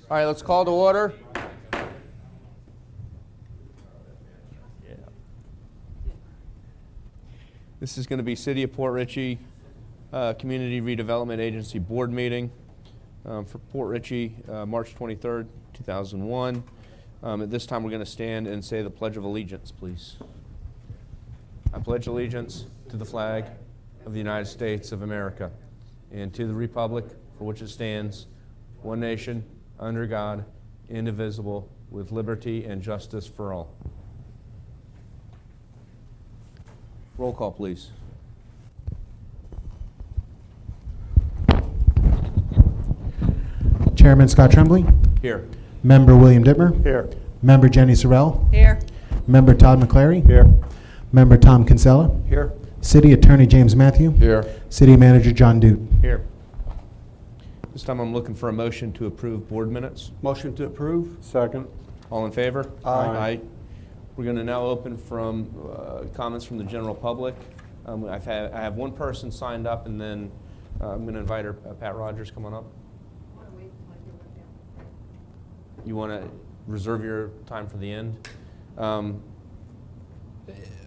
All right, let's call to order. This is going to be City of Port Richey Community Redevelopment Agency Board meeting for Port Richey, March 23rd, 2001. At this time, we're going to stand and say the Pledge of Allegiance, please. I pledge allegiance to the flag of the United States of America and to the republic for which it stands, one nation, under God, indivisible, with liberty and justice for all. Roll call, please. Chairman Scott Tremblay. Here. Member William Dittmer. Here. Member Jenny Sorrell. Here. Member Todd McClary. Here. Member Tom Kinsella. Here. City Attorney James Matthew. Here. City Manager John Duke. Here. This time I'm looking for a motion to approve board minutes. Motion to approve. Second. All in favor? Aye. We're going to now open from comments from the general public. I have one person signed up, and then I'm going to invite her, Pat Rogers, come on up. You want to reserve your time for the end?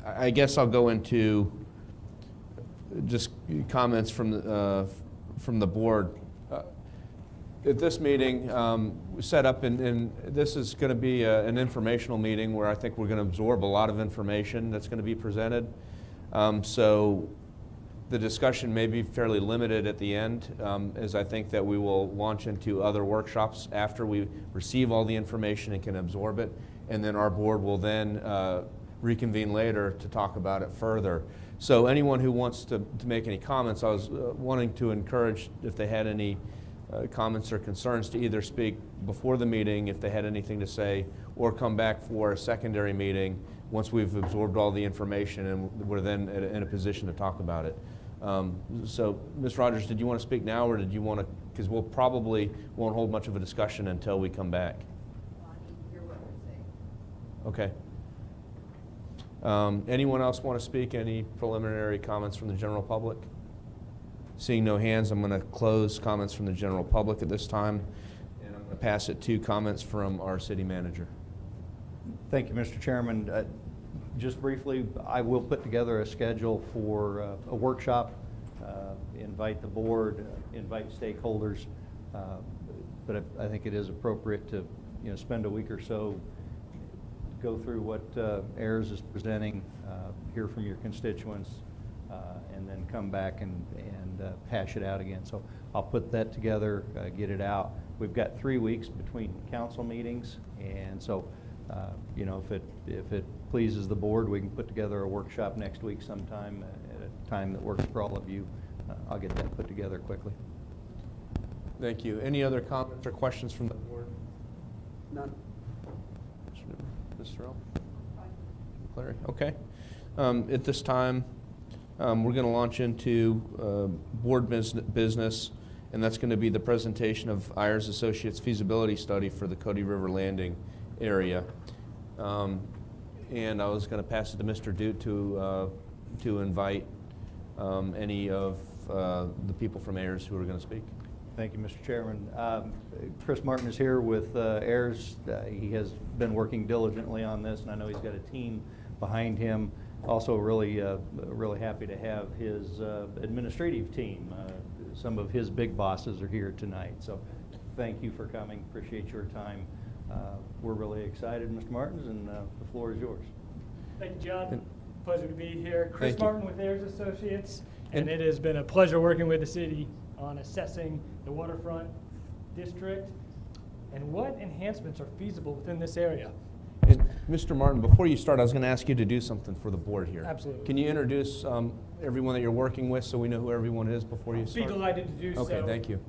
I guess I'll go into just comments from the board. At this meeting, we set up, and this is going to be an informational meeting where I think we're going to absorb a lot of information that's going to be presented. So the discussion may be fairly limited at the end, as I think that we will launch into other workshops after we receive all the information and can absorb it, and then our board will then reconvene later to talk about it further. So anyone who wants to make any comments, I was wanting to encourage, if they had any comments or concerns, to either speak before the meeting if they had anything to say, or come back for a secondary meeting once we've absorbed all the information and we're then in a position to talk about it. So, Ms. Rogers, did you want to speak now, or did you want to, because we'll probably won't hold much of a discussion until we come back. Well, I need to hear what you're saying. Okay. Anyone else want to speak? Any preliminary comments from the general public? Seeing no hands, I'm going to close comments from the general public at this time, and I'm going to pass it to comments from our city manager. Thank you, Mr. Chairman. Just briefly, I will put together a schedule for a workshop, invite the board, invite stakeholders, but I think it is appropriate to spend a week or so, go through what Ires is presenting, hear from your constituents, and then come back and hash it out again. So I'll put that together, get it out. We've got 3 weeks between council meetings, and so if it pleases the board, we can put together a workshop next week sometime at a time that works for all of you. I'll get that put together quickly. Thank you. Any other comments or questions from the board? None. Mr. Earl? Clary? Okay. At this time, we're going to launch into board business, and that's going to be the presentation of Ires Associates feasibility study for the Cody River Landing area. And I was going to pass it to Mr. Duke to invite any of the people from Ires who are going to speak. Thank you, Mr. Chairman. Chris Martin is here with Ires. He has been working diligently on this, and I know he's got a team behind him. Also really happy to have his administrative team. Some of his big bosses are here tonight. So thank you for coming. Appreciate your time. We're really excited, Mr. Martins, and the floor is yours. Thank you, John. Pleasure to be here. Chris Thank you. Martin with Ires Associates, and it has been a pleasure working with the city on assessing the waterfront district and what enhancements are feasible within this area. And Mr. Martin, before you start, I was going to ask you to do something for the board here. Absolutely. Can you introduce everyone that you're working with so we know who everyone is before you start? Be delighted to do so. Okay, thank you.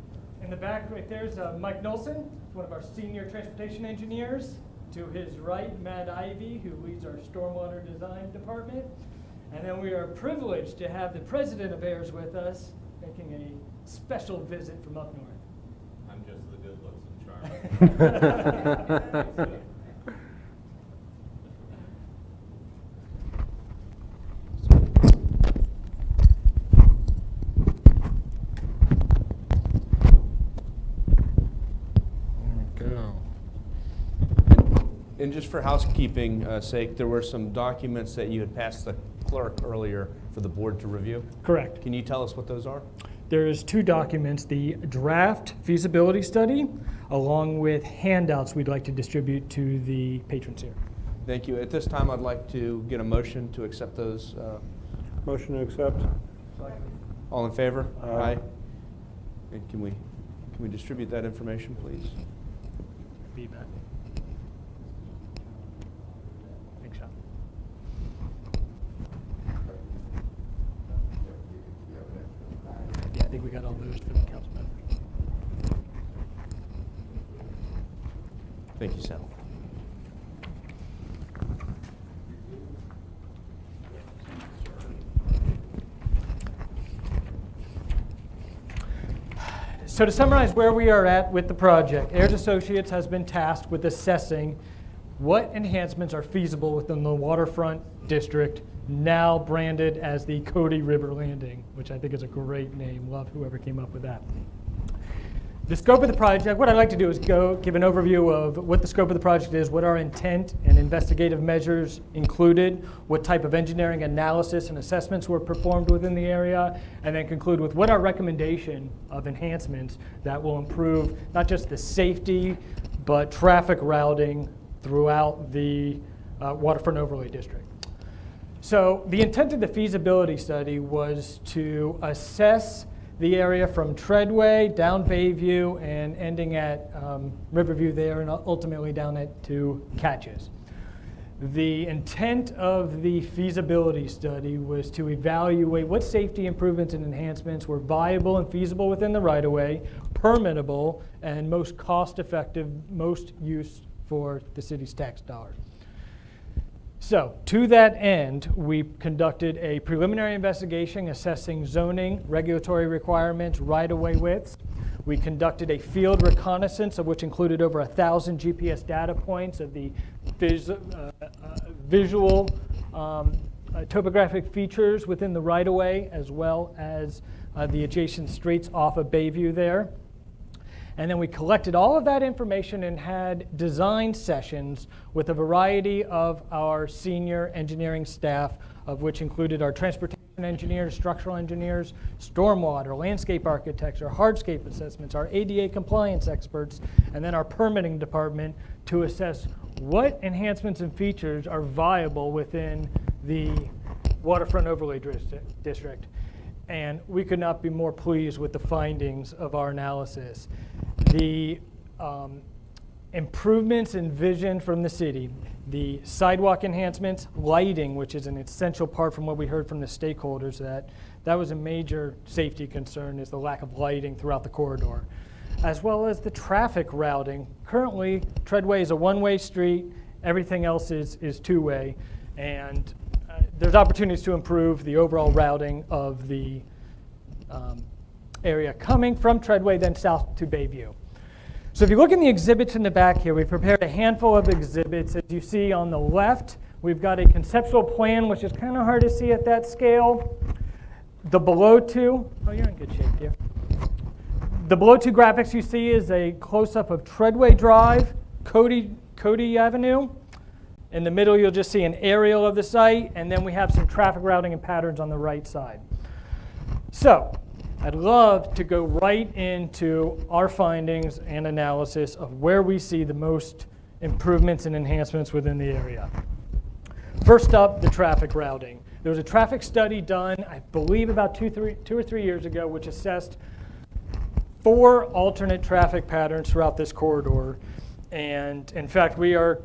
In the back right there is Mike Nolson, one of our senior transportation engineers. To his right, Matt Ivy, who leads our stormwater design department. And then we are privileged to have the president of Ires with us, making a special visit from up north. I'm just the good looks and charm. go. And just for housekeeping sake, there were some documents that you had passed the clerk earlier for the board to review. Correct. Can you tell us what those are? There's two documents, the draft feasibility study, along with handouts we'd like to distribute to the patrons here. Thank you. At this time, I'd like to get a motion to accept those. Motion to accept. All in favor? Aye. And can we distribute that information, please? Feedback. Thanks, Sean. Yeah, I think we got all those for the council members. Thank you, Sal. So to summarize where we are at with the project, Ires Associates has been tasked with assessing what enhancements are feasible within the waterfront district, now branded as the Cody River Landing, which I think is a great name. Love whoever came up with that. The scope of the project, what I'd like to do is give an overview of what the scope of the project is, what our intent and investigative measures included, what type of engineering analysis and assessments were performed within the area, and then conclude with what our recommendation of enhancements that will improve not just the safety, but traffic routing throughout the waterfront overlay district. So the intent of the feasibility study was to assess the area from Treadway down Bayview and ending at Riverview there and ultimately down to Catches. The intent of the feasibility study was to evaluate what safety improvements and enhancements were viable and feasible within the right-of-way, permittable, and most cost-effective, most use for the city's tax dollars. So, to that end, we conducted a preliminary investigation assessing zoning, regulatory requirements, right-of-way widths. We conducted a field reconnaissance, of which included over 1,000 GPS data points of the visual topographic features within the right-of-way, as well as the adjacent streets off of Bayview there. And then we collected all of that information and had design sessions with a variety of our senior engineering staff, of which included our transportation engineers, structural engineers, stormwater, landscape architects, our hardscape assessments, our ADA compliance experts, and then our permitting department to assess what enhancements and features are viable within the waterfront overlay district. And we could not be more pleased with the findings of our analysis. The improvements envisioned from the city, the sidewalk enhancements, lighting, which is an essential part from what we heard from the stakeholders, that was a major safety concern, is the lack of lighting throughout the corridor, as well as the traffic routing. Currently, Treadway is a one-way street, everything else is two-way, and there's opportunities to improve the overall routing of the area coming from Treadway, then south to Bayview. So if you look in the exhibits in the back here, we've prepared a handful of exhibits. As you see on the left, we've got a conceptual plan, which is kind of hard to see at that scale. The below two, oh, you're in good shape, dear. The below two graphics you see is a close-up of Treadway Drive, Cody Avenue. In the middle, you'll just see an aerial of the site, and then we have some traffic routing and patterns on the right side. So, I'd love to go right into our findings and analysis of where we see the most improvements and enhancements within the area. First up, the traffic routing. There was a traffic study done, I believe about two or three years ago, which assessed 4 alternate traffic patterns throughout this corridor. And in fact, we are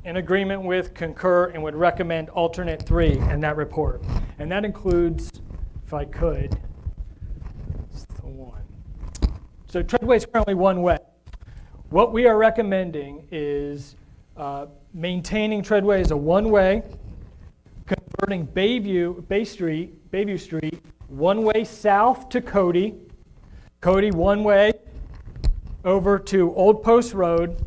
in agreement with, concur, and would recommend alternate 3 in that report. And that includes, if I could, it's the one. So Treadway is currently one way. What we are recommending is maintaining Treadway as a one-way, converting Bayview Street, one-way south to Cody, one-way over to Old Post Road.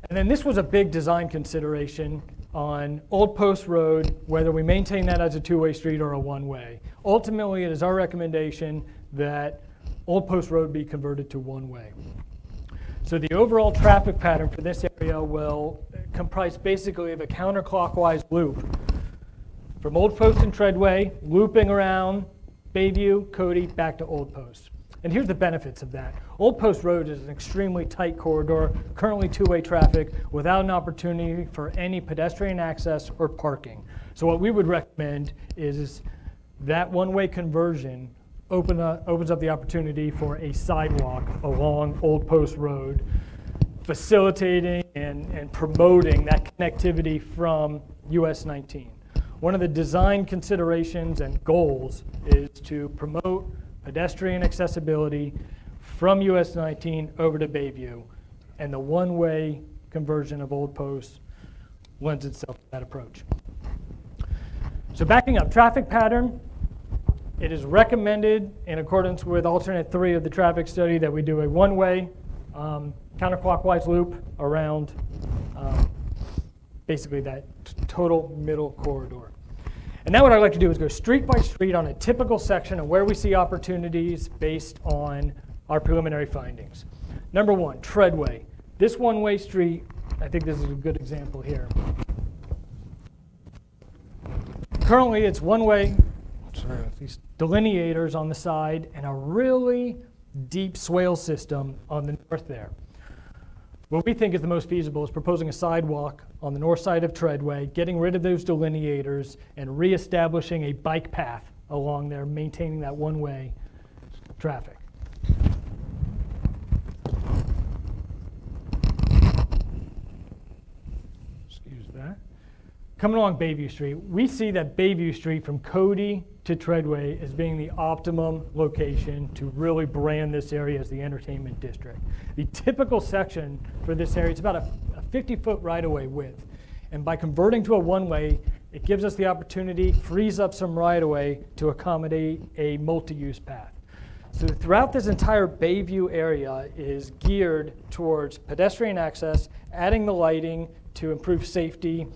And then this was a big design consideration on Old Post Road, whether we maintain that as a two-way street or a one-way. Ultimately, it is our recommendation that Old Post Road be converted to one-way. So the overall traffic pattern for this area will comprise basically of a counterclockwise loop from Old Post and Treadway, looping around Bayview, Cody, back to Old Post. And here's the benefits of that. Old Post Road is an extremely tight corridor, currently two-way traffic, without an opportunity for any pedestrian access or parking. So what we would recommend is that one-way conversion opens up the opportunity for a sidewalk along Old Post Road, facilitating and promoting that connectivity from US 19. One of the design considerations and goals is to promote pedestrian accessibility from US 19 over to Bayview, and the one-way conversion of Old Post lends itself to that approach. So backing up, traffic pattern, it is recommended in accordance with alternate 3 of the traffic study that we do a one-way counterclockwise loop around basically that total middle corridor. And now what I'd like to do is go street by street on a typical section and where we see opportunities based on our preliminary findings. Number 1, Treadway. This one-way street, I think this is a good example here. Currently, it's one-way, these delineators on the side and a really deep swale system on the north there. What we think is the most feasible is proposing a sidewalk on the north side of Treadway, getting rid of those delineators and reestablishing a bike path along there, maintaining that one-way traffic. Excuse that. Coming along Bayview Street, we see that Bayview Street from Cody to Treadway as being the optimum location to really brand this area as the entertainment district. The typical section for this area, it's about a 50-foot right-of-way width. And by converting to a one-way, it gives us the opportunity, frees up some right-of-way to accommodate a multi-use path. So throughout this entire Bayview area is geared towards pedestrian access, adding the lighting to improve safety,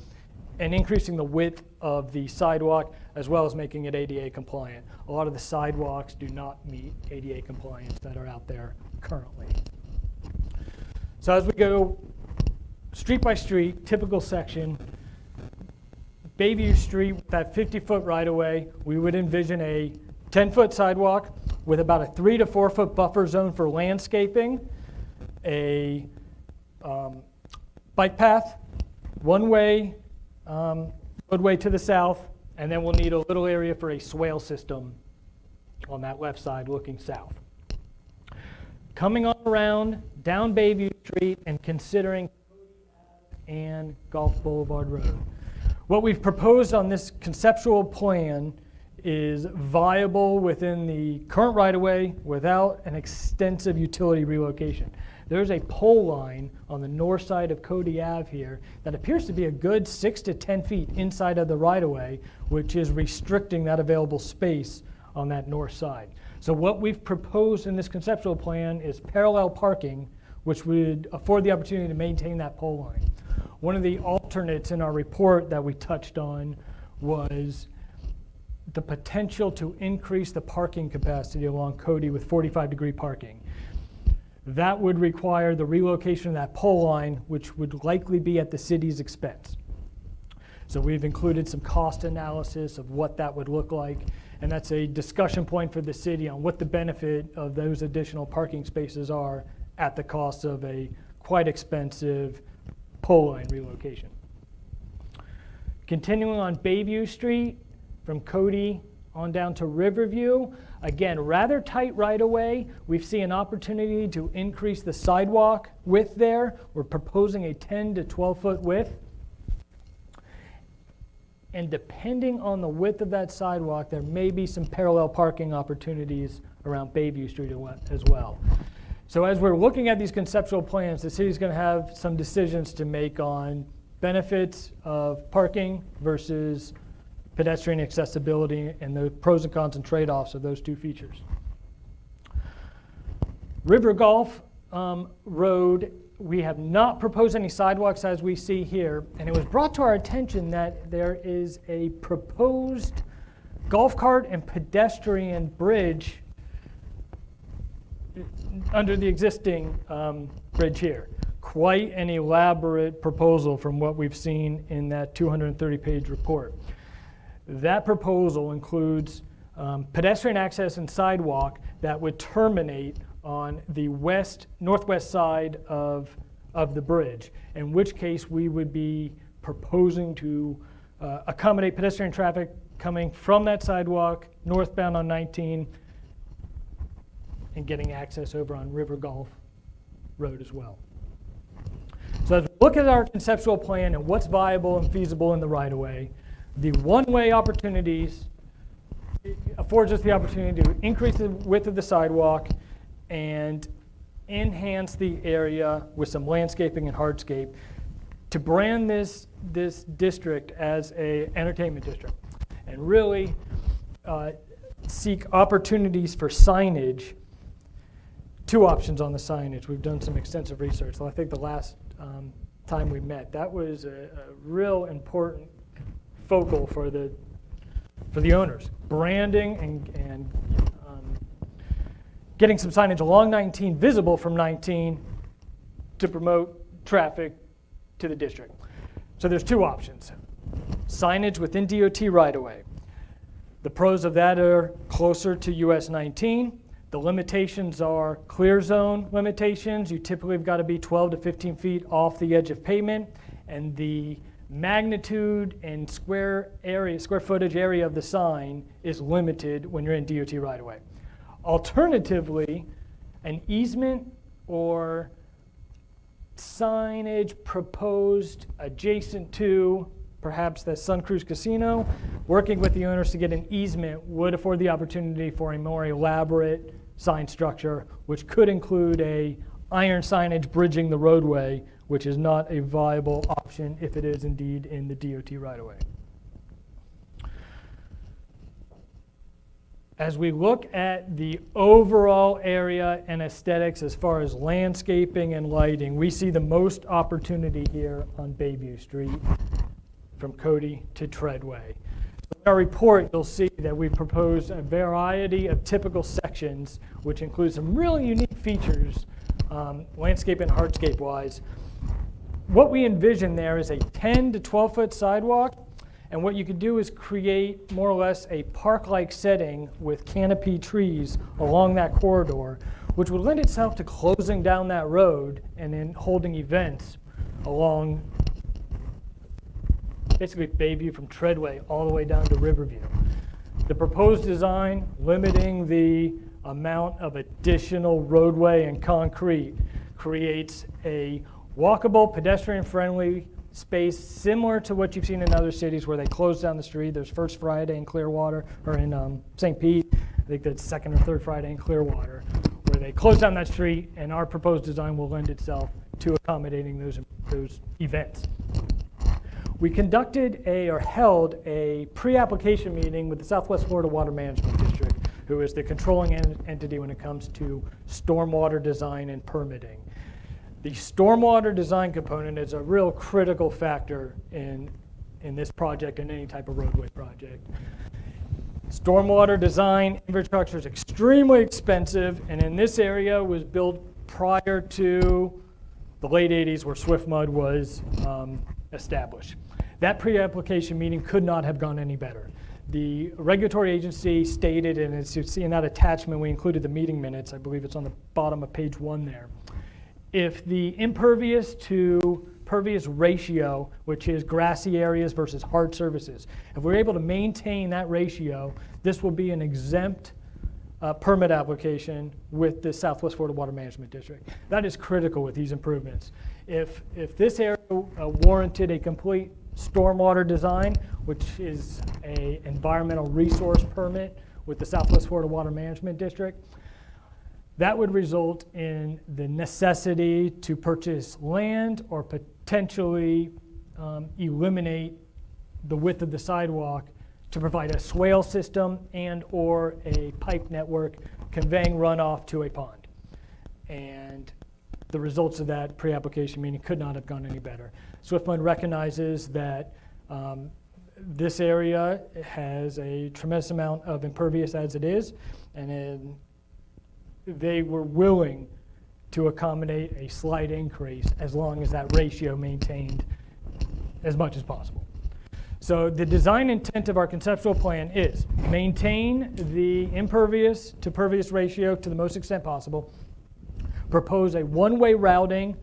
and increasing the width of the sidewalk, as well as making it ADA compliant. A lot of the sidewalks do not meet ADA compliance that are out there currently. So as we go street by street, typical section, Bayview Street with that 50-foot right-of-way, we would envision a 10-foot sidewalk with about a 3 to 4 foot buffer zone for landscaping, a bike path, one-way roadway to the south, and then we'll need a little area for a swale system on that left side looking south. Coming on around down Bayview Street and considering Cody Ave and Gulf Boulevard Road. What we've proposed on this conceptual plan is viable within the current right-of-way without an extensive utility relocation. There's a pole line on the north side of Cody Ave here that appears to be a good 6 to 10 feet inside of the right-of-way, which is restricting that available space on that north side. So what we've proposed in this conceptual plan is parallel parking, which would afford the opportunity to maintain that pole line. One of the alternates in our report that we touched on was the potential to increase the parking capacity along Cody with 45-degree parking. That would require the relocation of that pole line, which would likely be at the city's expense. So we've included some cost analysis of what that would look like, and that's a discussion point for the city on what the benefit of those additional parking spaces are at the cost of a quite expensive pole line relocation. Continuing on Bayview Street from Cody on down to Riverview. Again, rather tight right-of-way. We see an opportunity to increase the sidewalk width there. We're proposing a 10 to 12 foot width. And depending on the width of that sidewalk, there may be some parallel parking opportunities around Bayview Street as well. So as we're looking at these conceptual plans, the city's going to have some decisions to make on benefits of parking versus pedestrian accessibility and the pros and cons and trade-offs of those two features. River Gulf Road, we have not proposed any sidewalks as we see here, and it was brought to our attention that there is a proposed golf cart and pedestrian bridge under the existing bridge here. Quite an elaborate proposal from what we've seen in that 230-page report. That proposal includes pedestrian access and sidewalk that would terminate on the northwest side of the bridge, in which case we would be proposing to accommodate pedestrian traffic coming from that sidewalk northbound on 19 and getting access over on River Gulf Road as well. So as we look at our conceptual plan and what's viable and feasible in the right-of-way, the one-way opportunities affords us the opportunity to increase the width of the sidewalk and enhance the area with some landscaping and hardscape to brand this district as an entertainment district and really seek opportunities for signage. Two options on the signage. We've done some extensive research. So I think the last time we met, that was a real important focal for the owners. Branding and getting some signage along 19 visible from 19 to promote traffic to the district. So there's two options. Signage within DOT right-of-way. The pros of that are closer to US 19. The limitations are clear zone limitations. You typically have got to be 12 to 15 feet off the edge of pavement, and the magnitude and square footage area of the sign is limited when you're in DOT right-of-way. Alternatively, an easement or signage proposed adjacent to perhaps the Sun Cruise Casino, working with the owners to get an easement would afford the opportunity for a more elaborate sign structure, which could include a iron signage bridging the roadway, which is not a viable option if it is indeed in the DOT right-of-way. As we look at the overall area and aesthetics as far as landscaping and lighting, we see the most opportunity here on Bayview Street from Cody to Treadway. In our report, you'll see that we propose a variety of typical sections, which includes some really unique features, landscape and hardscape-wise. What we envision there is a 10 to 12-foot sidewalk, and what you could do is create more or less a park-like setting with canopy trees along that corridor, which would lend itself to closing down that road and then holding events along basically Bayview from Treadway all the way down to Riverview. The proposed design, limiting the amount of additional roadway and concrete, creates a walkable, pedestrian-friendly space similar to what you've seen in other cities where they close down the street. There's First Friday in Clearwater, or in St. Pete. I think that's second or third Friday in Clearwater, where they close down that street, and our proposed design will lend itself to accommodating those events. We held a pre-application meeting with the Southwest Florida Water Management District, who is the controlling entity when it comes to stormwater design and permitting. The stormwater design component is a real critical factor in this project and any type of roadway project. Stormwater design infrastructure is extremely expensive, and in this area was built prior to the late 80s where Swift Mud was established. That pre-application meeting could not have gone any better. The regulatory agency stated, and as you see in that attachment, we included the meeting minutes. I believe it's on the bottom of page 1 there. If the impervious to pervious ratio, which is grassy areas versus hard surfaces, if we're able to maintain that ratio, this will be an exempt permit application with the Southwest Florida Water Management District. That is critical with these improvements. If this area warranted a complete stormwater design, which is an environmental resource permit with the Southwest Florida Water Management District, that would result in the necessity to purchase land or potentially eliminate the width of the sidewalk to provide a swale system and or a pipe network conveying runoff to a pond. And the results of that pre-application meeting could not have gone any better. SwiftMud recognizes that this area has a tremendous amount of impervious as it is, and they were willing to accommodate a slight increase as long as that ratio maintained as much as possible. So the design intent of our conceptual plan is maintain the impervious to pervious ratio to the most extent possible, propose a one-way routing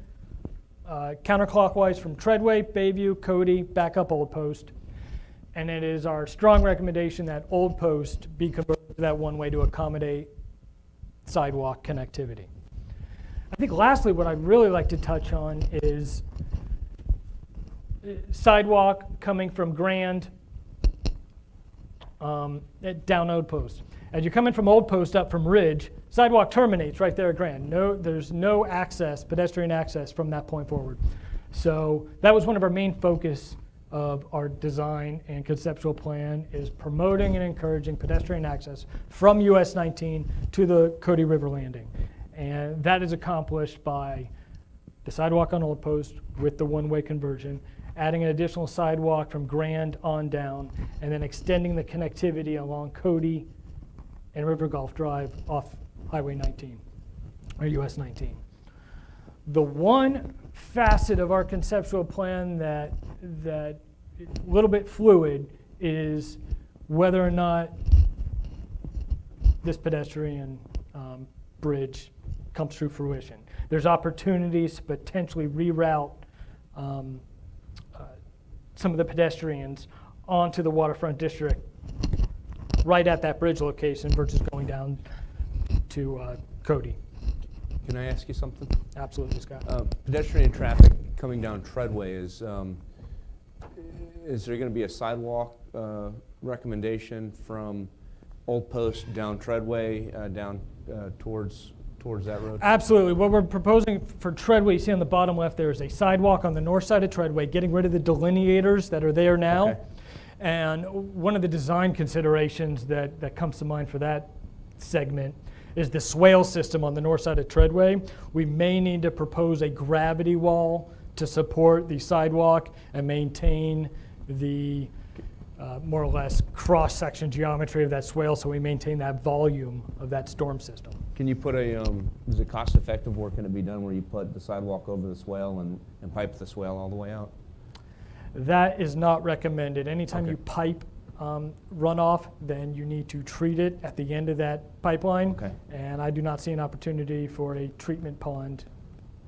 counterclockwise from Treadway, Bayview, Cody, back up Old Post, and it is our strong recommendation that Old Post be converted to that one-way to accommodate sidewalk connectivity. I think lastly, what I'd really like to touch on is sidewalk coming from Grand down Old Post. As you're coming from Old Post up from Ridge, sidewalk terminates right there at Grand. There's no access, pedestrian access from that point forward. So that was one of our main focus of our design and conceptual plan, is promoting and encouraging pedestrian access from US 19 to the Cody River Landing. And that is accomplished by the sidewalk on Old Post with the one-way conversion, adding an additional sidewalk from Grand on down, and then extending the connectivity along Cody and River Gulf Drive off Highway 19, or US 19. The one facet of our conceptual plan that a little bit fluid is whether or not this pedestrian bridge comes to fruition. There's opportunities to potentially reroute some of the pedestrians onto the waterfront district right at that bridge location versus going down to Cody. Can I ask you something? Absolutely, Scott. Pedestrian traffic coming down Treadway, is there going to be a sidewalk recommendation from Old Post down Treadway down towards that road? Absolutely. What we're proposing for Treadway, you see on the bottom left, there is a sidewalk on the north side of Treadway, getting rid of the delineators that are there now. Okay. And one of the design considerations that comes to mind for that segment is the swale system on the north side of Treadway. We may need to propose a gravity wall to support the sidewalk and maintain the more or less cross-section geometry of that swale, so we maintain that volume of that storm system. Can you put is it cost-effective work going to be done where you put the sidewalk over the swale and pipe the swale all the way out? That is not recommended. Anytime Okay. you pipe runoff, then you need to treat it at the end of that pipeline. Okay. And I do not see an opportunity for a treatment pond.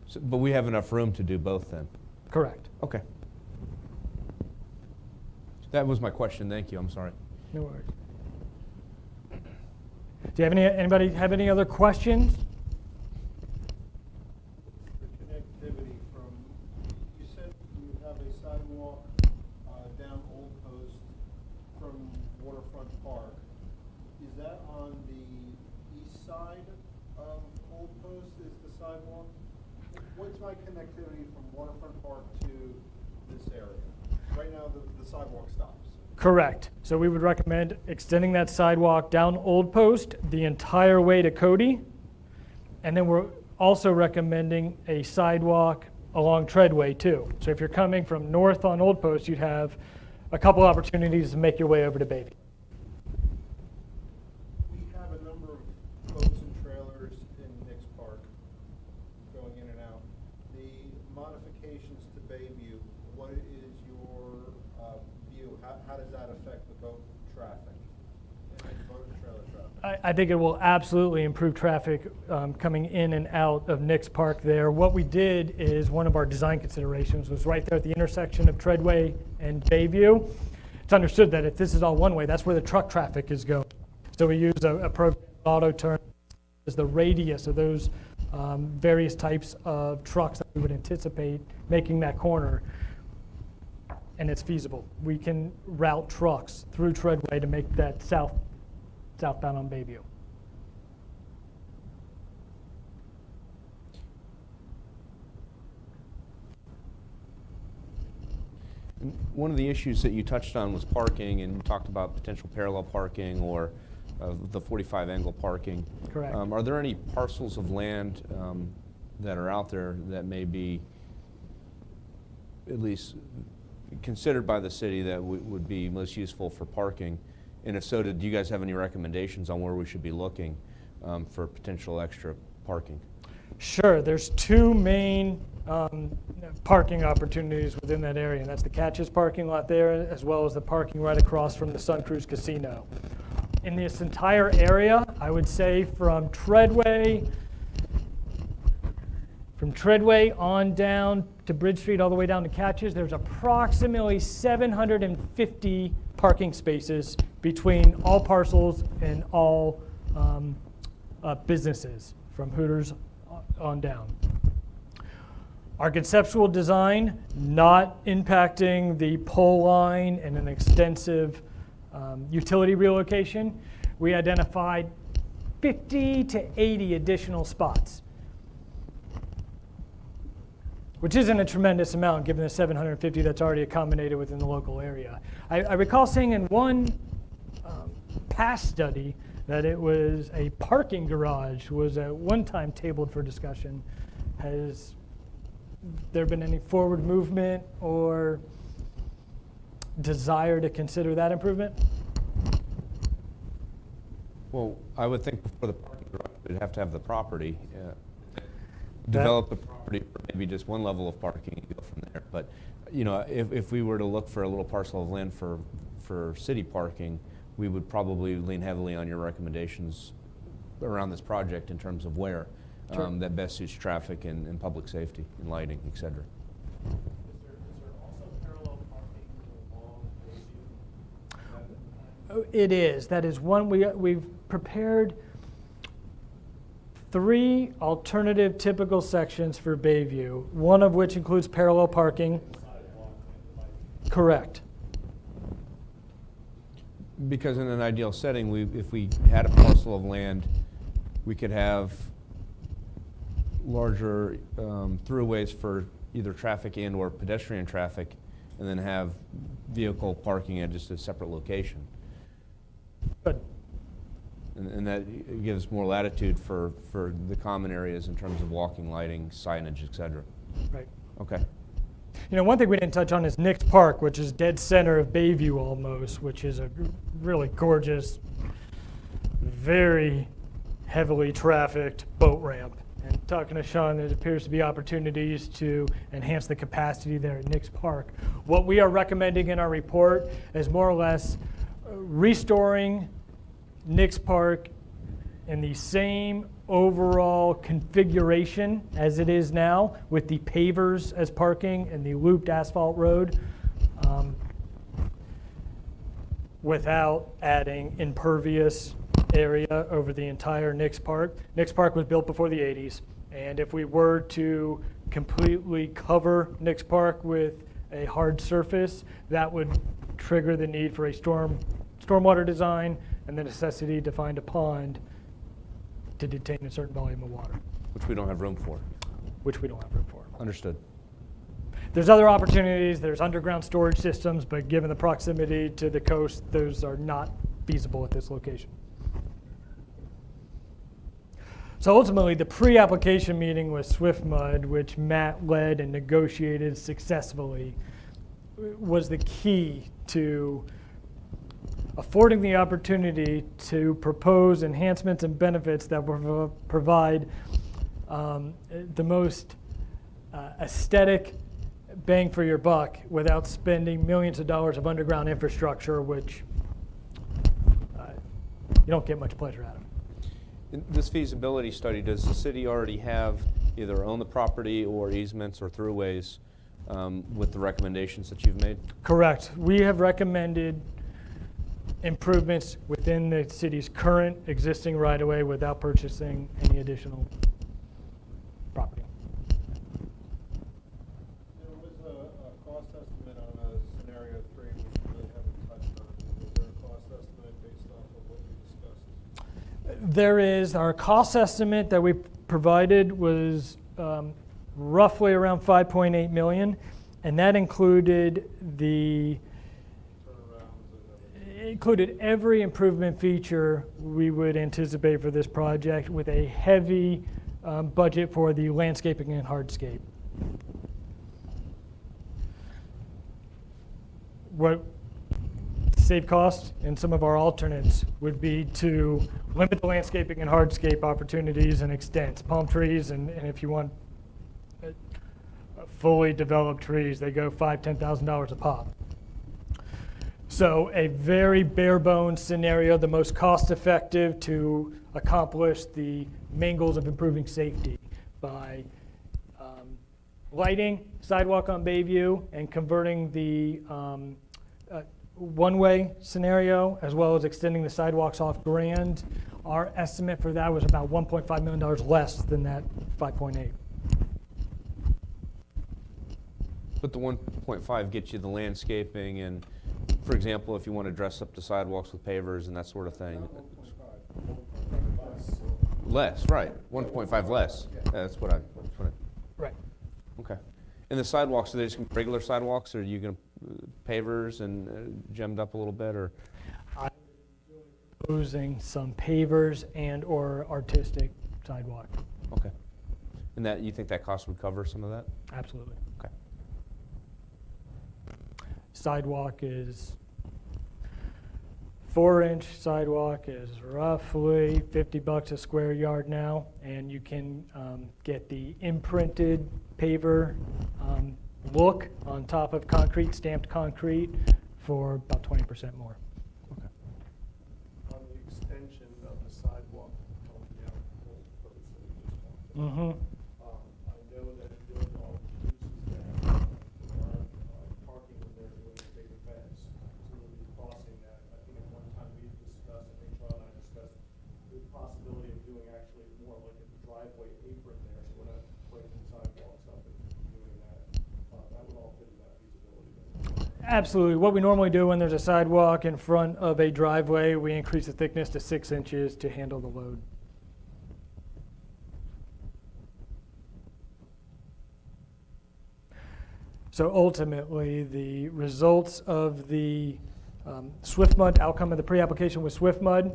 So, but we have enough room to do both then? Correct. Okay. That was my question. Thank you. I'm sorry. No worries. Do you have anybody have any other questions? The connectivity from, you said you have a sidewalk down Old Post from Waterfront Park. Is that on the east side of Old Post is the sidewalk? What's my connectivity from Waterfront Park to this area? Right now, the sidewalk stops. Correct. So we would recommend extending that sidewalk down Old Post the entire way to Cody. And then we're also recommending a sidewalk along Treadway too. So if you're coming from north on Old Post, you'd have a couple opportunities to make your way over to Bayview. We have a number of boats and trailers in Nix Park going in and out. The modifications to Bayview, what is your view? How does that affect the boat traffic and the boat and trailer traffic? I think it will absolutely improve traffic coming in and out of Nix Park there. What we did is one of our design considerations was right there at the intersection of Treadway and Bayview. It's understood that if this is all one way, that's where the truck traffic is going. So we use a program auto turn as the radius of those various types of trucks that we would anticipate making that corner. And it's feasible. We can route trucks through Treadway to make that southbound on Bayview. One of the issues that you touched on was parking, and you talked about potential parallel parking or the 45 angle parking. Correct. Are there any parcels of land that are out there that may be at least considered by the city that would be most useful for parking? And if so, do you guys have any recommendations on where we should be looking for potential extra parking? Sure, there's two main parking opportunities within that area, and that's the Catches parking lot there, as well as the parking right across from the Sun Cruise Casino. In this entire area, I would say from Treadway on down to Bridge Street all the way down to Catches, there's approximately 750 parking spaces between all parcels and all businesses, from Hooters on down. Our conceptual design, not impacting the pole line and an extensive utility relocation, we identified 50 to 80 additional spots, which isn't a tremendous amount given the 750 that's already accommodated within the local area. I recall seeing in one past study that it was a parking garage was at one time tabled for discussion. Has there been any forward movement or desire to consider that improvement? Well, I would think before the parking garage, we'd have to have the property, develop the property for maybe just one level of parking and go from there. But, you know, if we were to look for a little parcel of land for city parking, we would probably lean heavily on your recommendations around this project in terms of where that best suits traffic and public safety and lighting, et cetera. Is there also parallel parking along Bayview? It is. That is one. We've prepared 3 alternative typical sections for Bayview, one of which includes parallel parking. Correct. Because in an ideal setting, if we had a parcel of land, we could have larger throughways for either traffic and or pedestrian traffic, and then have vehicle parking at just a separate location. Good. And that gives more latitude for the common areas in terms of walking, lighting, signage, et cetera. Right. Okay. You know, one thing we didn't touch on is Nick's Park, which is dead center of Bayview almost, which is a really gorgeous, very heavily trafficked boat ramp. And talking to Sean, there appears to be opportunities to enhance the capacity there at Nick's Park. What we are recommending in our report is more or less restoring Nick's Park in the same overall configuration as it is now, with the pavers as parking and the looped asphalt road, without adding impervious area over the entire Nick's Park. Nick's Park was built before the 80s, and if we were to completely cover Nick's Park with a hard surface, that would trigger the need for a stormwater design and the necessity to find a pond to detain a certain volume of water, Which we don't have room for. which we don't have room for. Understood. There's other opportunities, there's underground storage systems, but given the proximity to the coast, those are not feasible at this location. So ultimately, the pre-application meeting with SwiftMud, which Matt led and negotiated successfully, was the key to affording the opportunity to propose enhancements and benefits that will provide the most aesthetic bang for your buck without spending millions of dollars of underground infrastructure, which you don't get much pleasure out of. In this feasibility study, does the city already have either own the property or easements or throughways with the recommendations that you've made? Correct. We have recommended improvements within the city's current existing right-of-way without purchasing any additional property. There was a cost estimate on scenario 3, which we really haven't touched on. Was there a cost estimate based off of what we discussed? There is. Our cost estimate that we provided was roughly around $5.8 million, and that included included every improvement feature we would anticipate for this project, with a heavy budget for the landscaping and hardscape. What save costs, and some of our alternates would be to limit the landscaping and hardscape opportunities and extents. Palm trees, and if you want fully developed trees, they go $5,000, $10,000 a pop. So a very bare bones scenario, the most cost effective to accomplish the main goals of improving safety by lighting, sidewalk on Bayview, and converting the one-way scenario, as well as extending the sidewalks off Grand. Our estimate for that was about $1.5 million less than that 5.8. But the 1.5 gets you the landscaping and, for example, if you want to dress up the sidewalks with pavers and that sort of thing. Less, right, 1.5 less. Yeah, that's what I. Right. Okay. And the sidewalks, are they just regular sidewalks, or are you going to pavers and gemmed up a little bit, or? I'm proposing some pavers and or artistic sidewalk. Okay. And that, you think that cost would cover some of that? Absolutely. Okay. Sidewalk is 4-inch sidewalk is roughly $50 a square yard now, and you can get the imprinted paver look on top of concrete, stamped concrete, for about 20% more. Okay. On the extension of the sidewalk going down Old Post that we just talked about. Mm-hmm. I know that Village Hall uses that for parking when they're doing a big events. So we'll be crossing that. I think at one time we discussed, I think Charlie and I discussed the possibility of doing actually more like a driveway apron there, so we're not breaking sidewalks up and doing that. That would all fit in that feasibility. Absolutely. What we normally do when there's a sidewalk in front of a driveway, we increase the thickness to 6 inches to handle the load. So ultimately, the results of the SwiftMud outcome of the pre-application with SwiftMud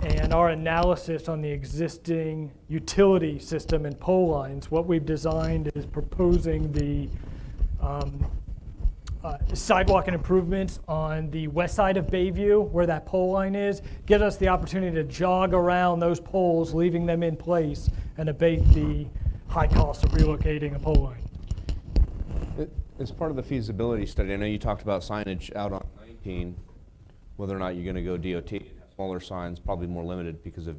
and our analysis on the existing utility system and pole lines, what we've designed is proposing the sidewalk and improvements on the west side of Bayview, where that pole line is, gives us the opportunity to jog around those poles, leaving them in place, and abate the high cost of relocating a pole line. As part of the feasibility study, I know you talked about signage out on 19, whether or not you're going to go DOT, and have smaller signs, probably more limited because of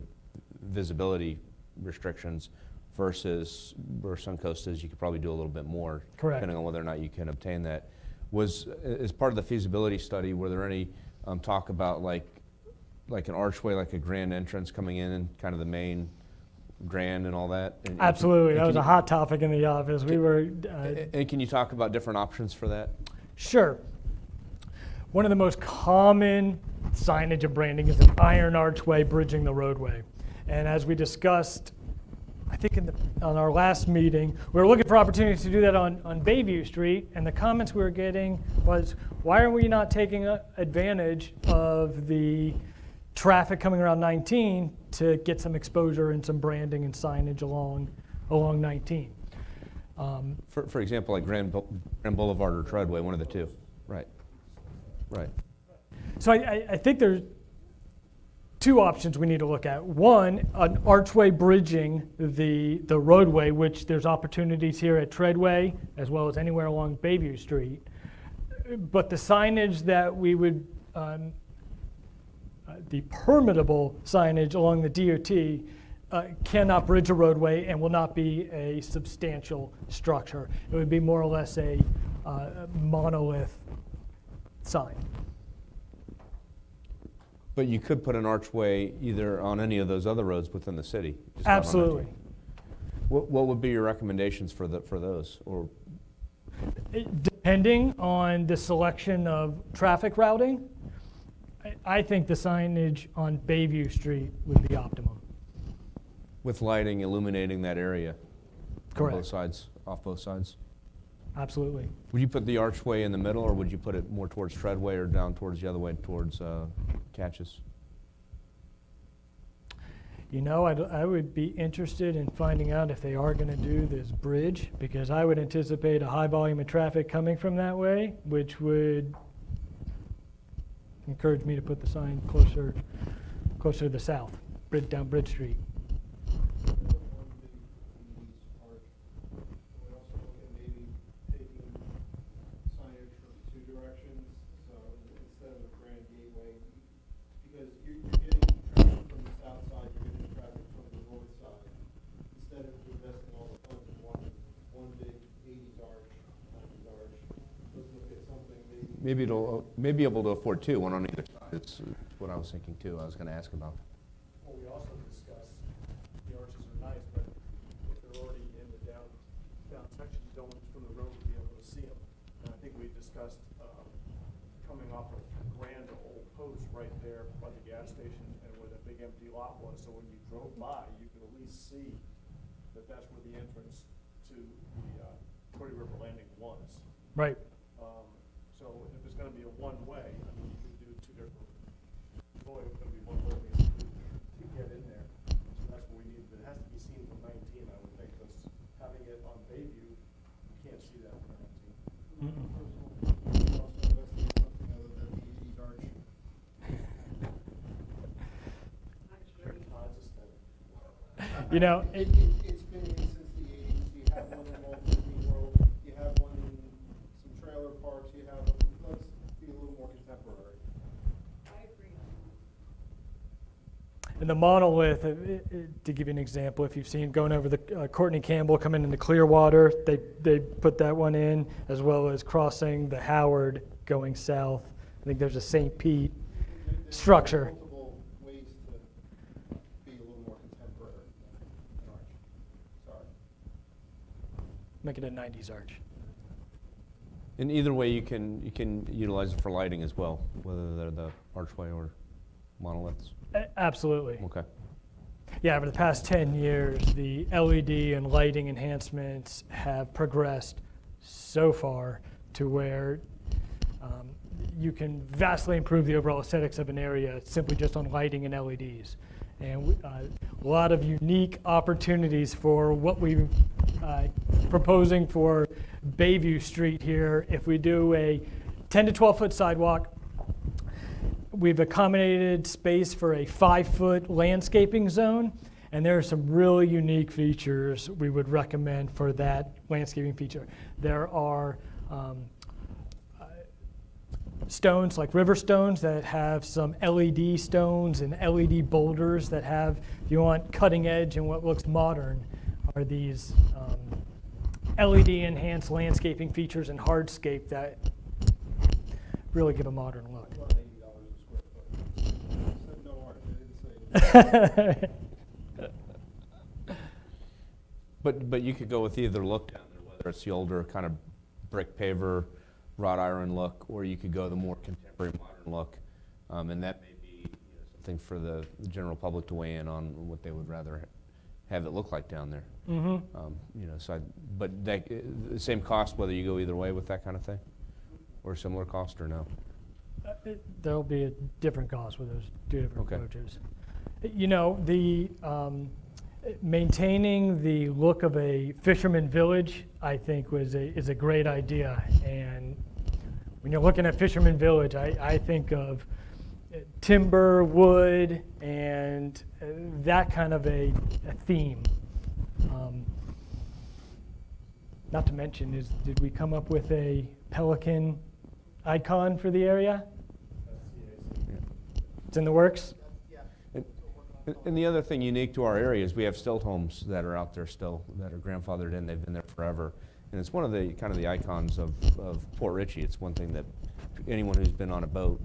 visibility restrictions, versus where Suncoast is, you could probably do a little bit more. Correct. Depending on whether or not you can obtain that. As part of the feasibility study, were there any talk about like an archway, like a grand entrance coming in and kind of the main grand and all that? And Absolutely. That was a hot topic in the office. We were. And can you talk about different options for that? Sure. One of the most common signage and branding is an iron archway bridging the roadway. And as we discussed, I think on our last meeting, we were looking for opportunities to do that on Bayview Street, and the comments we were getting was, why are we not taking advantage of the traffic coming around 19 to get some exposure and some branding and signage along 19? For example, like Grand Boulevard or Treadway, one of the two. Right. Right. So I think there's two options we need to look at. One, an archway bridging the roadway, which there's opportunities here at Treadway as well as anywhere along Bayview Street. But the signage that we would, the permittable signage along the DOT cannot bridge a roadway and will not be a substantial structure. It would be more or less a monolith sign. But you could put an archway either on any of those other roads within the city. Just not on Absolutely. 19. What would be your recommendations for those? Or Depending on the selection of traffic routing, I think the signage on Bayview Street would be optimum. with lighting illuminating that area? Correct. On both sides, off both sides? Absolutely. Would you put the archway in the middle, or would you put it more towards Treadway or down towards the other way, towards Catches? You know, I would be interested in finding out if they are going to do this bridge, because I would anticipate a high volume of traffic coming from that way, which would encouraged me to put the sign closer to the south, down Bridge Street. On the east arch, we also look at maybe taking signage from two directions, so instead of a grand gateway, because you're getting traffic from the south side, you're getting traffic from the north side. Instead of investing all the funds in one big 80s arch, 90s arch, let's look at something maybe. Maybe able to afford two, one on either side. It's what I was thinking too. I was going to ask about. Well, we also discussed, the arches are nice, but if they're already in the down section, you don't, from the road, be able to see them. And I think we discussed, coming off of grand old post right there by the gas station and where the big empty lot was, so when you drove by, you could at least see that that's where the entrance to the, Cody River Landing was. Right. So if it's gonna be a one-way, I mean, you could do two different, boy, it's gonna be one way to get in there. So that's what we need, but it has to be seen from 19, I would think, because having it on Bayview, you can't see that from 19. Also investing in something other than the 80s arch. Todd's aesthetic. You know, It's been in since the 80s. You have one in Walt Disney World, you have one in some trailer parks, you have, let's be a little more contemporary. I agree. and the monolith, to give you an example, if you've seen going over the Courtney Campbell coming into Clearwater, they put that one in, as well as crossing the Howard going south. I think there's a St. Pete There's structure. multiple ways to be a little more contemporary than an arch. Sorry. Make it a 90s arch. And either way, you can utilize it for lighting as well, whether they're the archway or monoliths. Absolutely. Okay. Yeah, over the past 10 years, the LED and lighting enhancements have progressed so far to where you can vastly improve the overall aesthetics of an area simply just on lighting and LEDs. And a lot of unique opportunities for what we're proposing for Bayview Street here. If we do a 10 to 12 foot sidewalk, we've accommodated space for a 5-foot landscaping zone, and there are some really unique features we would recommend for that landscaping feature. There are stones like river stones that have some LED stones and LED boulders that have, if you want cutting edge and what looks modern, are these LED enhanced landscaping features and hardscape that really give a modern look. About $80 a square foot. I said no arch, I didn't say. But you could go with either look down there, whether it's the older kind of brick paver, wrought iron look, or you could go the more contemporary modern look. And that may be something for the general public to weigh in on what they would rather have it look like down there. Mm-hmm. But the same cost whether you go either way with that kind of thing? Or similar cost or no? There'll be a different cost with those two different Okay. approaches. You know, the maintaining the look of a fisherman village, I think, is a great idea. And when you're looking at Fisherman Village, I think of timber, wood, and that kind of a theme. Not to mention, did we come up with a pelican icon for the area? It's in the works? And the other thing unique to our area is we have stilt homes that are out there still, that are grandfathered in, they've been there forever. And it's one of the kind of the icons of Port Richey. It's one thing that anyone who's been on a boat,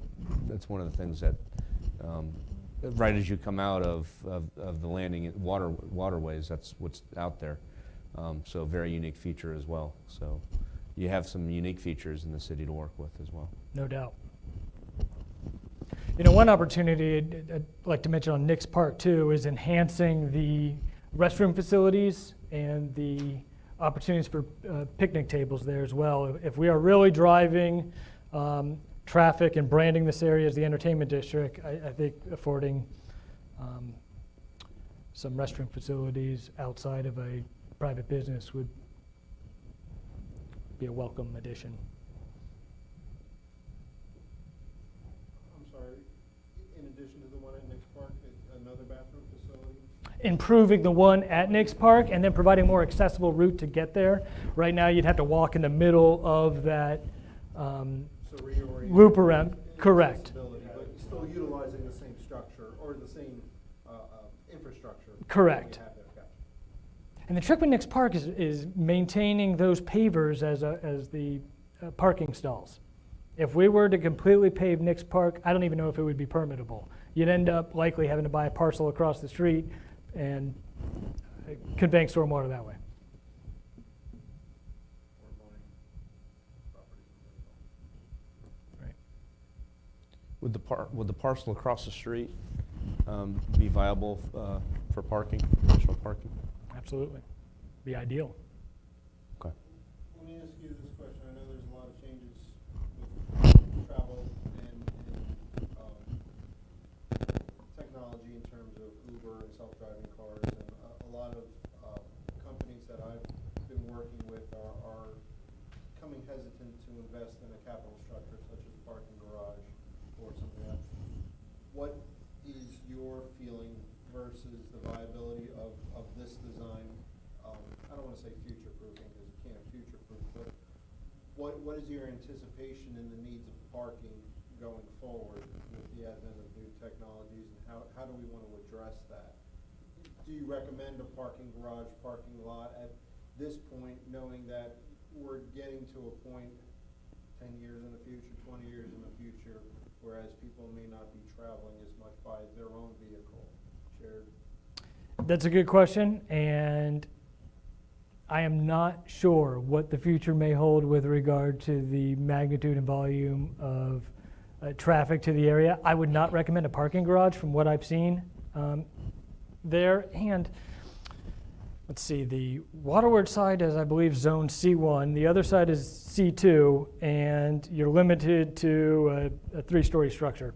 that's one of the things that, right as you come out of the landing waterways, that's what's out there. So a very unique feature as well. So you have some unique features in the city to work with as well. No doubt. You know, one opportunity I'd like to mention on Nick's part too is enhancing the restroom facilities and the opportunities for picnic tables there as well. If we are really driving traffic and branding this area as the entertainment district, I think affording some restroom facilities outside of a private business would be a welcome addition. I'm sorry, in addition to the one at Nick's Park, another bathroom facility? Improving the one at Nick's Park and then providing a more accessible route to get there. Right now, you'd have to walk in the middle of that So reorient. loop around. in Correct. accessibility, but still utilizing the same structure or the same infrastructure. Correct. that you have there. Gotcha. And the trick with Nick's Park is maintaining those pavers as the parking stalls. If we were to completely pave Nick's Park, I don't even know if it would be permittable. You'd end up likely having to buy a parcel across the street and conveying stormwater that way. Or buying property from Right. Would the parcel across the street be viable for parking, additional parking? Absolutely. Be ideal. Okay. Let me ask you this question. I know there's a lot of changes with travel and technology in terms of Uber and self-driving cars. And a lot of companies that I've been working with are coming hesitant to invest in a capital structure such as a parking garage or something like that. What is your feeling versus the viability of this design? I don't want to say future-proofing because you can't future-proof, but what is your anticipation in the needs of parking going forward with the advent of new technologies, and how do we want to address that? Do you recommend a parking garage, parking lot at this point, knowing that we're getting to a point 10 years in the future, 20 years in the future, whereas people may not be traveling as much by their own vehicle, shared? That's a good question, and I am not sure what the future may hold with regard to the magnitude and volume of traffic to the area. I would not recommend a parking garage from what I've seen there. And let's see, the Waterward side is, I believe, zone C1. The other side is C2, and you're limited to a 3-story structure.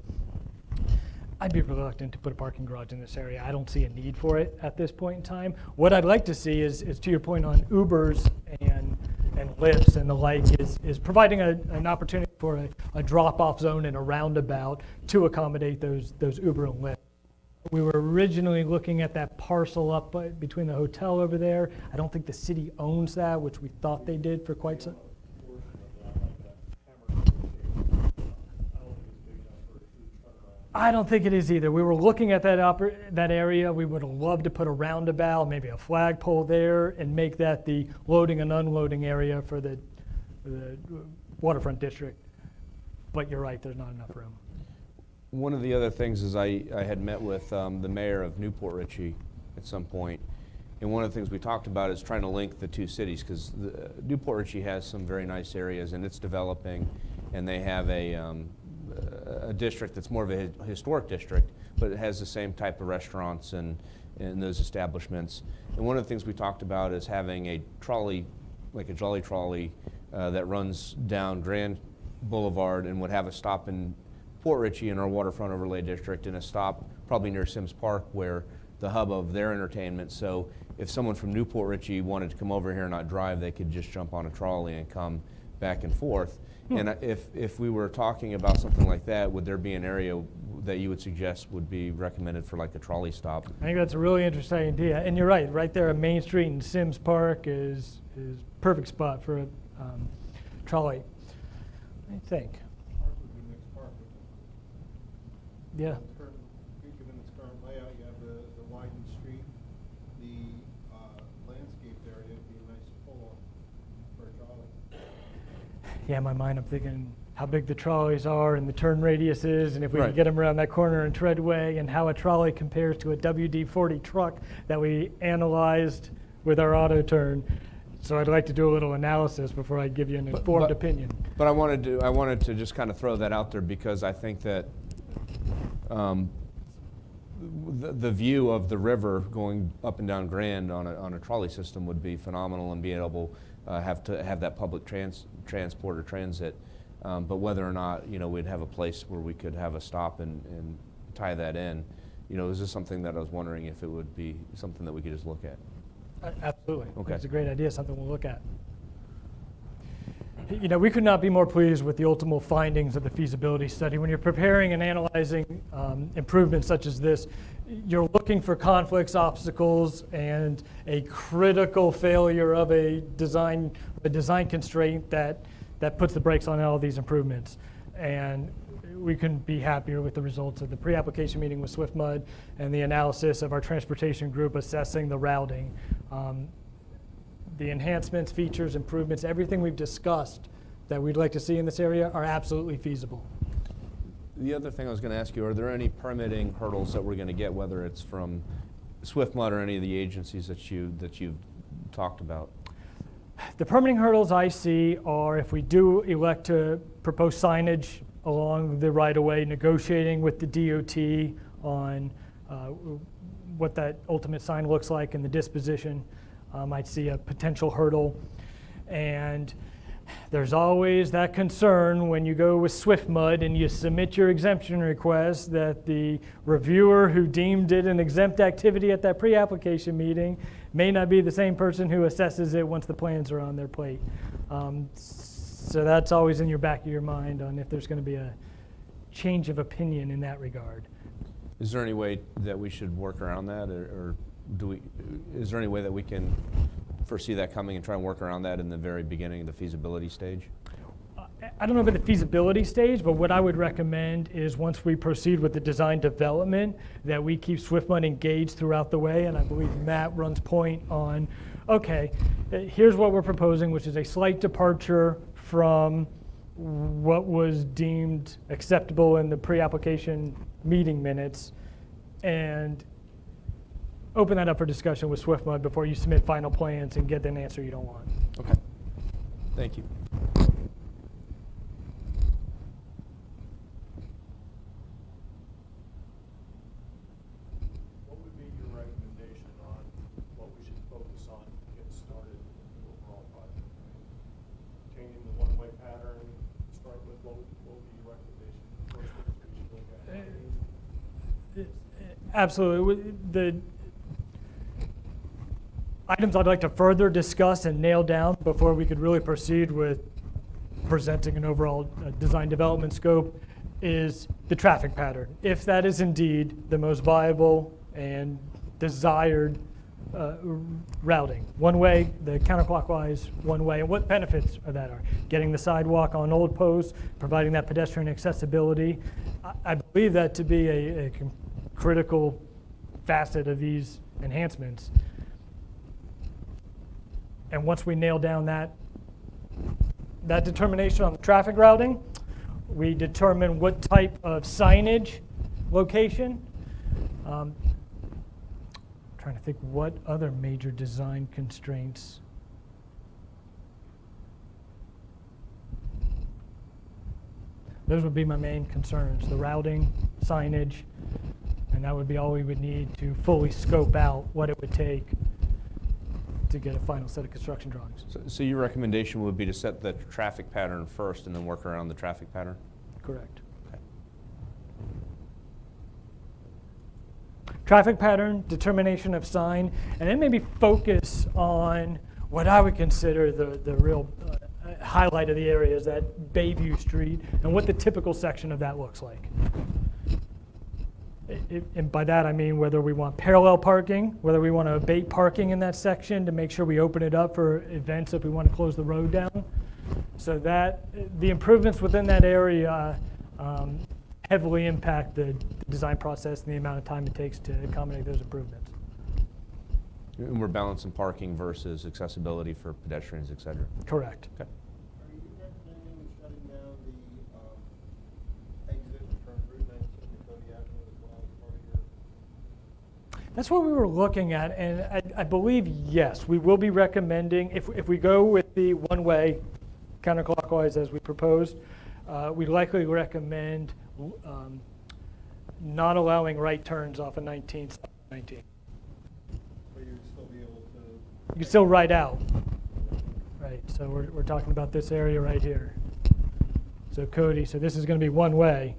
I'd be reluctant to put a parking garage in this area. I don't see a need for it at this point in time. What I'd like to see is to your point on Ubers and lifts and the like, is providing an opportunity for a drop-off zone and a roundabout to accommodate those Uber and Lyft. We were originally looking at that parcel up between the hotel over there. I don't think the city owns that, which we thought they did for quite some. I don't think it is either. We were looking at that area. We would have loved to put a roundabout, maybe a flagpole there, and make that the loading and unloading area for the waterfront district. But you're right, there's not enough room. One of the other things is I had met with the mayor of Newport Richey at some point, and one of the things we talked about is trying to link the two cities, because Newport Richey has some very nice areas, and it's developing, and they have a district that's more of a historic district, but it has the same type of restaurants and those establishments. And one of the things we talked about is having a trolley, like a Jolly Trolley, that runs down Grand Boulevard and would have a stop in Port Richey in our waterfront overlay district, and a stop probably near Sims Park, where the hub of their entertainment. So if someone from Newport Richey wanted to come over here and not drive, they could just jump on a trolley and come back and forth. And if we were talking about something like that, would there be an area that you would suggest would be recommended for like a trolley stop? I think that's a really interesting idea. And you're right there on Main Street in Sims Park is perfect spot for a trolley, I think. Park would be Nick's Park. Yeah. Given its current layout, you have the widened street, the landscaped area would be a nice pull-on for a trolley. Yeah, in my mind, I'm thinking how big the trolleys are and the turn radius is, and if we Right. can get them around that corner in Treadway, and how a trolley compares to a WD-40 truck that we analyzed with our auto turn. So I'd like to do a little analysis before I give you an informed opinion. But I wanted to just kind of throw that out there, because I think that the view of the river going up and down Grand on a trolley system would be phenomenal, and being able have that public transport or transit. But whether or not we'd have a place where we could have a stop and tie that in, is this something that I was wondering if it would be something that we could just look at? Absolutely. Okay. It's a great idea, something we'll look at. You know, we could not be more pleased with the ultimate findings of the feasibility study. When you're preparing and analyzing improvements such as this, you're looking for conflicts, obstacles, and a critical failure of a design constraint that puts the brakes on all these improvements. And we couldn't be happier with the results of the pre-application meeting with SwiftMud and the analysis of our transportation group assessing the routing. The enhancements, features, improvements, everything we've discussed that we'd like to see in this area are absolutely feasible. The other thing I was going to ask you, are there any permitting hurdles that we're going to get, whether it's from SwiftMud or any of the agencies that you've talked about? The permitting hurdles I see are if we do elect to propose signage along the right-of-way, negotiating with the DOT on what that ultimate sign looks like and the disposition. I'd see a potential hurdle. And there's always that concern when you go with SwiftMud and you submit your exemption request that the reviewer who deemed it an exempt activity at that pre-application meeting may not be the same person who assesses it once the plans are on their plate. So that's always in your back of your mind on if there's going to be a change of opinion in that regard. Is there any way that we should work around that, or is there any way that we can foresee that coming and try and work around that in the very beginning of the feasibility stage? I don't know about the feasibility stage, but what I would recommend is once we proceed with the design development, that we keep SwiftMud engaged throughout the way, and I believe Matt runs point on, okay, here's what we're proposing, which is a slight departure from what was deemed acceptable in the pre-application meeting minutes, and open that up for discussion with SwiftMud before you submit final plans and get an answer you don't want. Okay. Thank you. What would be your recommendation on what we should focus on to get started with the overall project? Changing the one-way pattern, start with what would be your recommendation? First things we should look at. Absolutely. The items I'd like to further discuss and nail down before we could really proceed with presenting an overall design development scope is the traffic pattern. If that is indeed the most viable and desired routing. One way, the counterclockwise one way, and what benefits of that are. Getting the sidewalk on Old Post, providing that pedestrian accessibility. I believe that to be a critical facet of these enhancements. And once we nail down that determination on the traffic routing, we determine what type of signage location. Trying to think what other major design constraints. Those would be my main concerns, the routing, signage, and that would be all we would need to fully scope out what it would take to get a final set of construction drawings. So your recommendation would be to set the traffic pattern first and then work around the traffic pattern? Correct. Okay. Traffic pattern, determination of sign, and then maybe focus on what I would consider the real highlight of the area is that Bayview Street and what the typical section of that looks like. And by that I mean whether we want parallel parking, whether we want to abate parking in that section to make sure we open it up for events if we want to close the road down. So that the improvements within that area heavily impact the design process and the amount of time it takes to accommodate those improvements. And we're balancing parking versus accessibility for pedestrians, et cetera. Correct. Okay. Are you recommending shutting down the exit from Route 19 to Cody Avenue as well as part of your? That's what we were looking at, and I believe, yes, we will be recommending, if we go with the one-way counterclockwise as we proposed, we'd likely recommend not allowing right turns off of 19. But you would still be able to. You can still right out. Right, so we're talking about this area right here. So Cody, so this is going to be one way.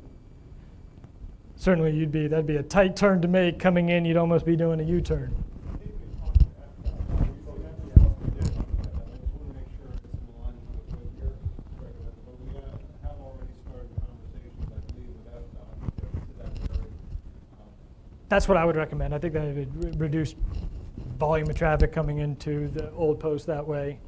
Certainly that'd be a tight turn to make coming in, you'd almost be doing a U-turn. I think we talked after that. We just want to make sure it's in line with what here. That's what I would recommend. I think that would reduce volume of traffic coming into the old post that way.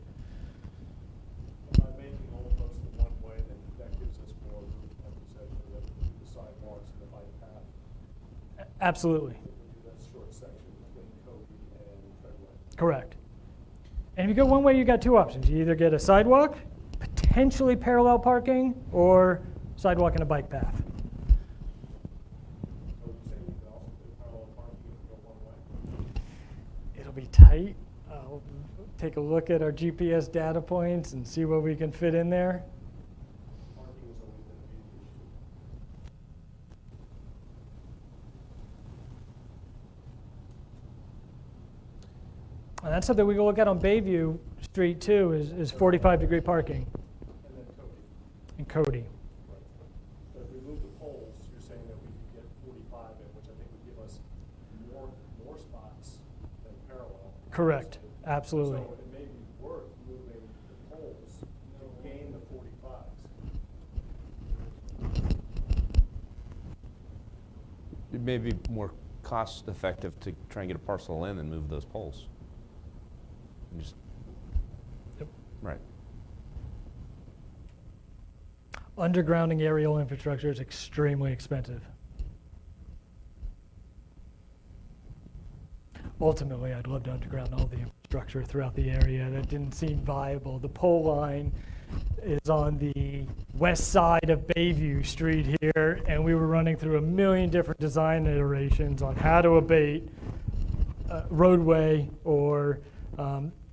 By making Old Post the one way, then that gives us more room, like you said, for the sidewalks and the bike path. Absolutely. We do that short section between Cody and Treadway. Correct. And if you go one way, you got two options. You either get a sidewalk, potentially parallel parking, or sidewalk and a bike path. So you say we could also do parallel parking if we go one way? It'll be tight. I'll take a look at our GPS data points and see what we can fit in there. Parking has always been a huge issue. And that's something we can look at on Bayview Street too, is 45-degree parking And then Cody. in Cody. But if we move the poles, you're saying that we could get 45 in, which I think would give us more spots than parallel. Correct. Absolutely. So it may be worth moving the poles to gain the 45s. It may be more cost effective to try and get a parcel in and move those poles. And just, Yep. right. Undergrounding aerial infrastructure is extremely expensive. Ultimately, I'd love to underground all the infrastructure throughout the area. That didn't seem viable. The pole line is on the west side of Bayview Street here, and we were running through a million different design iterations on how to abate roadway or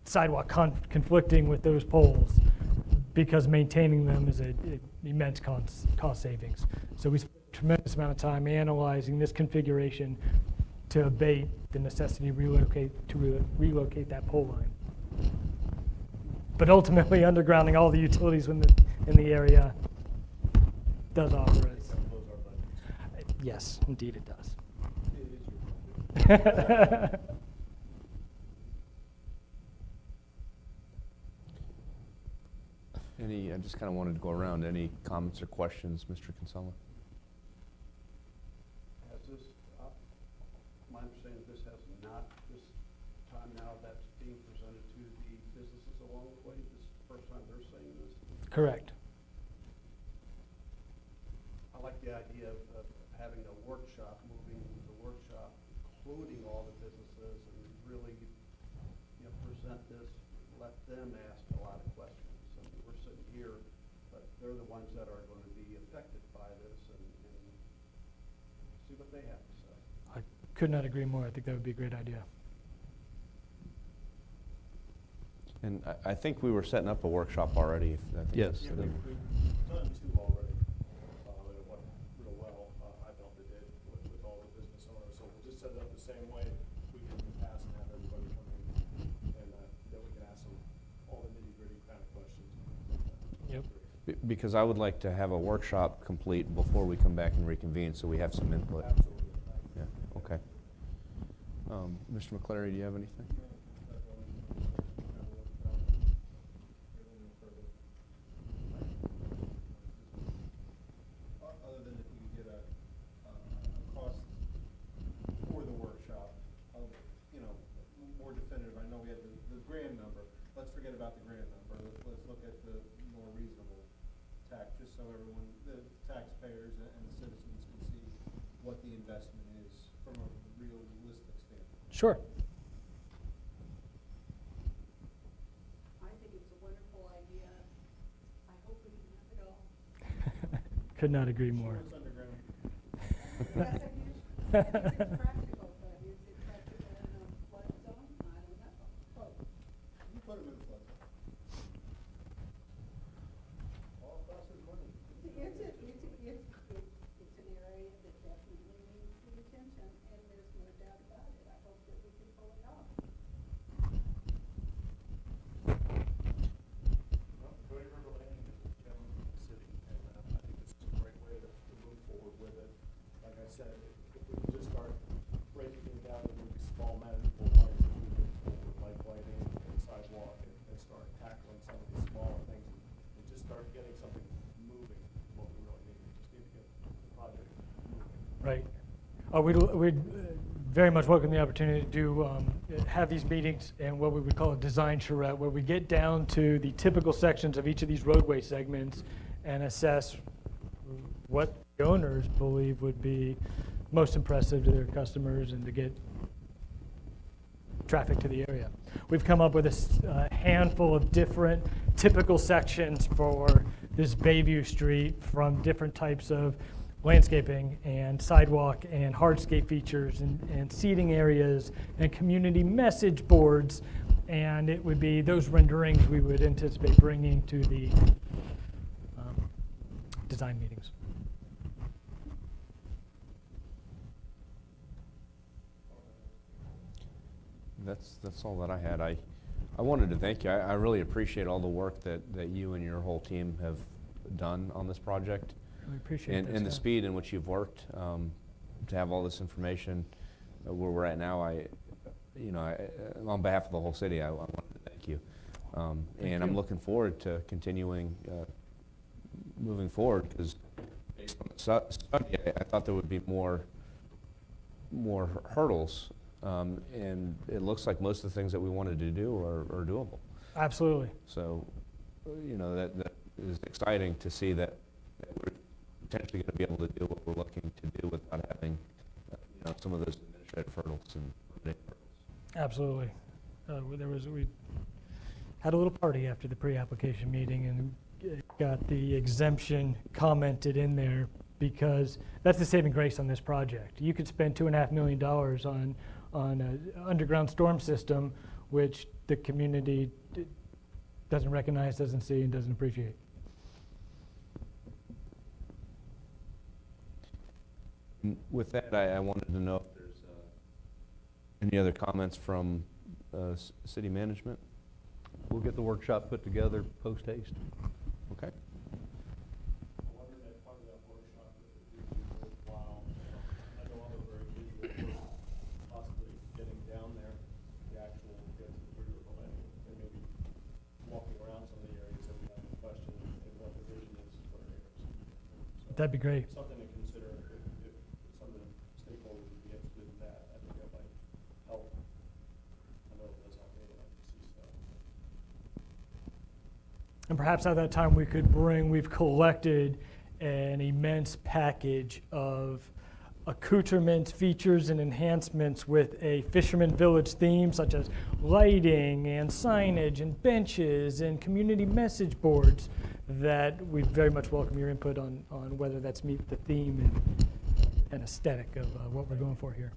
sidewalk conflicting with those poles, because maintaining them is an immense cost savings. So we spent a tremendous amount of time analyzing this configuration to abate the necessity to relocate that pole line. But ultimately, undergrounding all the utilities in the area does offer us. Yes, indeed it does. It is your budget. I just kind of wanted to go around. Any comments or questions, Mr. Kinsella? Has this, my understanding is this has not, this time now that's being presented to the businesses along the way, this is the first time they're saying this? Correct. I like the idea of having a workshop, moving the workshop, including all the businesses, and really, present this, let them ask a lot of questions. I mean, we're sitting here, but they're the ones that are going to be affected by this, and see what they have to say. I could not agree more. I think that would be a great idea. And I think we were setting up a workshop already. I think Yes. Yeah, we've done two already, and it went real well. I felt it did with all the business owners. So we'll just set it up the same way we did in the past and have everybody come in, and then we can ask them all the nitty-gritty kind of questions. Yep. Because I would like to have a workshop complete before we come back and reconvene, so we have some input. Absolutely. Yeah, okay. Mr. McClary, do you have anything? Other than if we could get a cost for the workshop of, more definitive. I know we have the grand number. Let's forget about the grand number. Let's look at the more reasonable tax, just so everyone, the taxpayers and the citizens can see what the investment is from a realistic standpoint. Sure. I think it's a wonderful idea. I hope we can have it all. Could not agree more. It's underground. Yes, I do. It's practical, but is it practical in a flood zone? I don't know. Oh, you put them in the flood zone. All costs is money. It's an area that definitely needs the attention, and there's no doubt about it. I hope that we can pull it off. Well, Cody River Landing is a gentleman from the city, and I think this is a great way to move forward with it. Like I said, if we can just start breaking it down into maybe small manageable parts, if we move forward with like lighting and sidewalk and start tackling some of these smaller things and just start getting something moving, what we really need. We just need to get the project moving. Right. We'd very much welcome the opportunity to have these meetings and what we would call a design charrette, where we get down to the typical sections of each of these roadway segments and assess what the owners believe would be most impressive to their customers and to get traffic to the area. We've come up with a handful of different typical sections for this Bayview Street, from different types of landscaping and sidewalk and hardscape features and seating areas and community message boards. And it would be those renderings we would anticipate bringing to the design meetings. That's all that I had. I wanted to thank you. I really appreciate all the work that you and your whole team have done on this project. We appreciate that. And the speed in which you've worked to have all this information where we're at now. On behalf of the whole city, I wanted to thank you. And I'm looking forward to continuing moving forward, because based on the study, I thought there would be more hurdles. And it looks like most of the things that we wanted to do are doable. Absolutely. So, that is exciting to see that we're potentially going to be able to do what we're looking to do without having, some of those administrative hurdles and limiting hurdles. Absolutely. We had a little party after the pre-application meeting and got the exemption commented in there, because that's the saving grace on this project. You could spend $2.5 million on an underground storm system, which the community doesn't recognize, doesn't see, and doesn't appreciate. With that, I wanted to know if there's any other comments from city management. We'll get the workshop put together post haste. Okay. I wondered if part of that workshop would be worthwhile. I know I'm a very visual person, possibly getting down there, the actual get to the river landing, and maybe walking around some of the areas that we have in question and what the vision is for areas. So That'd be great. something to consider if some of the stakeholders would be interested in that. I think that might help. I know it does help me when I see stuff. And perhaps at that time we've collected an immense package of accoutrements, features, and enhancements with a Fisherman Village theme, such as lighting and signage and benches and community message boards, that we very much welcome your input on whether that's meet the theme and aesthetic of what we're going for here.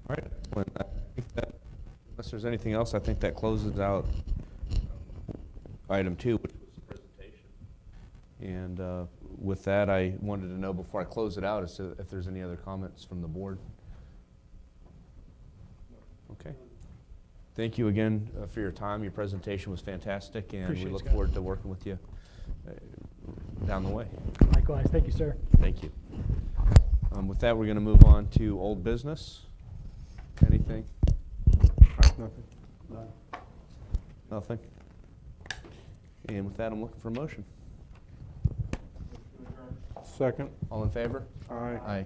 All right. Well, I think that, unless there's anything else, I think that closes out item 2, which was the presentation. And with that, I wanted to know before I close it out if there's any other comments from the board. Okay. Thank you again for your time. Your presentation was fantastic, and Appreciate we it, look Scott. forward to working with you down the way. Likewise. Thank you, sir. Thank you. With that, we're going to move on to old business. Anything? Nothing. Nothing? And with that, I'm looking for a motion. Second. All in favor? Aye. Aye.